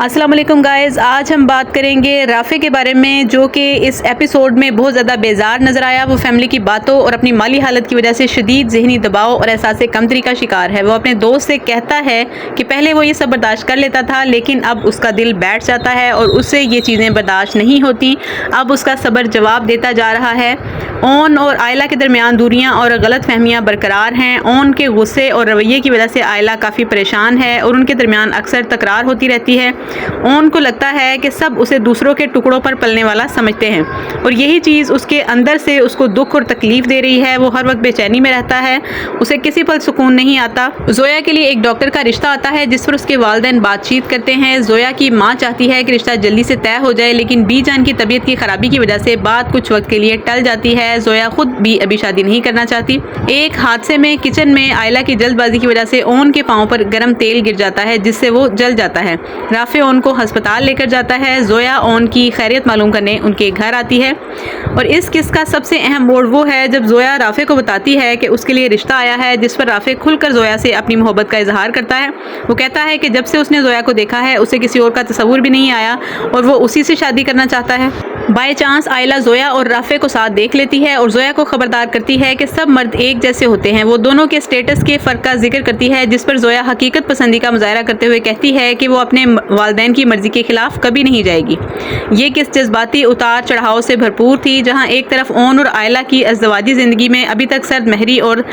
अस्सलाम वालेकुम गाइस, आज हम बात करेंगे राफे के बारे में, जो कि इस एपिसोड में बहुत ज़्यादा बेजार नज़र आया। वो फैमिली की बातों और अपनी माली हालत की वजह से शदीद ज़हनी दबाव और एहसास कमतरी का शिकार है। वो अपने दोस्त से कहता है कि पहले वो ये सब बर्दाश्त कर लेता था, लेकिन अब उसका दिल बैठ जाता है और उससे ये चीज़ें बर्दाश्त नहीं होती। अब उसका सब्र जवाब देता जा रहा है। ओन और आयला के दरमियान दूरियां और गलत फहमियाँ बरकरार हैं। ओन के गुस्से और रवैये की वजह से आयला काफ़ी परेशान है और उनके दरमियान अक्सर तकरार होती रहती है। ओन को लगता है कि सब उसे दूसरों के टुकड़ों पर पलने वाला समझते हैं और यही चीज़ उसके अंदर से उसको दुख और तकलीफ दे रही है। वो हर वक्त बेचैनी में रहता है, उसे किसी पल सुकून नहीं आता। जोया के लिए एक डॉक्टर का रिश्ता आता है जिस पर उसके वालिदैन बातचीत करते हैं। जोया की माँ चाहती है कि रिश्ता जल्दी से तय हो जाए, लेकिन बी जान की तबीयत की खराबी की वजह से बात कुछ वक्त के लिए टल जाती है। जोया खुद भी अभी शादी नहीं करना चाहती। एक हादसे में किचन में आयला की जल्दबाजी की वजह से ओन के पाँव पर गर्म तेल गिर जाता है, जिससे वो जल जाता है। राफे ओन को अस्पताल लेकर जाता है। जोया ओन की खैरियत मालूम करने उनके घर आती है और इस किस का सबसे अहम मोड़ वो है जब जोया राफे को बताती है कि उसके लिए रिश्ता आया है, जिस पर राफे खुलकर जोया से अपनी मोहब्बत का इजहार करता है। वो कहता है कि जब से उसने जोया को देखा है उसे किसी और का तस्वुर भी नहीं आया और वो उसी से शादी करना चाहता है। बाय चांस आयला जोया और राफे को साथ देख लेती है और जोया को खबरदार करती है कि सब मर्द एक जैसे होते हैं। वो दोनों के स्टेटस के फ़र्क का जिक्र करती है, जिस पर जोया हकीकत पसंदी का मुजाहरा करते हुए कहती है कि वो अपने वालिदैन की मर्जी के खिलाफ कभी नहीं जाएगी। ये किस जज्बाती उतार चढ़ाव से भरपूर थी, जहाँ एक तरफ ओन और आयला की अज़दवाजी ज़िंदगी में अभी तक सर्द महरी और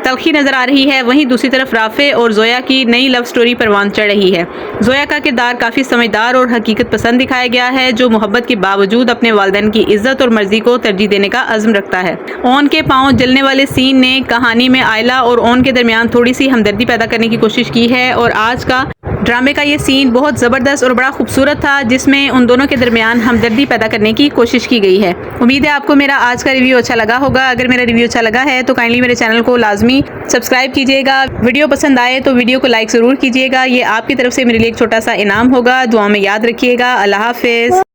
तलखी नज़र आ रही है, वहीं दूसरी तरफ राफे और जोया की नई लव स्टोरी परवान चढ़ रही है। जोया का किरदार काफ़ी समझदार और हकीकत पसंद दिखाया गया है, जो मोहब्बत के बावजूद अपने वालिदैन की इज्जत और मर्जी को तरजीह देने का अज़्म रखता है। ओन के पाँव जलने वाले सीन ने कहानी में आयला और ओन के दरमियान थोड़ी सी हमदर्दी पैदा करने की कोशिश की है और आज का ड्रामे का ये सीन बहुत ज़बरदस्त और बड़ा खूबसूरत था, जिसमें उन दोनों के दरमियान हमदर्दी पैदा करने की कोशिश की गई है। उम्मीद है आपको मेरा आज का रिव्यू अच्छा लगा होगा। अगर मेरा रिव्यू अच्छा लगा है तो काइंडली मेरे चैनल को लाजमी सब्सक्राइब कीजिएगा। वीडियो पसंद आए तो वीडियो को लाइक ज़रूर कीजिएगा। ये आपकी तरफ से मेरे लिए एक छोटा सा इनाम होगा। दुआ में याद रखिएगा। अल्लाह हाफिज़।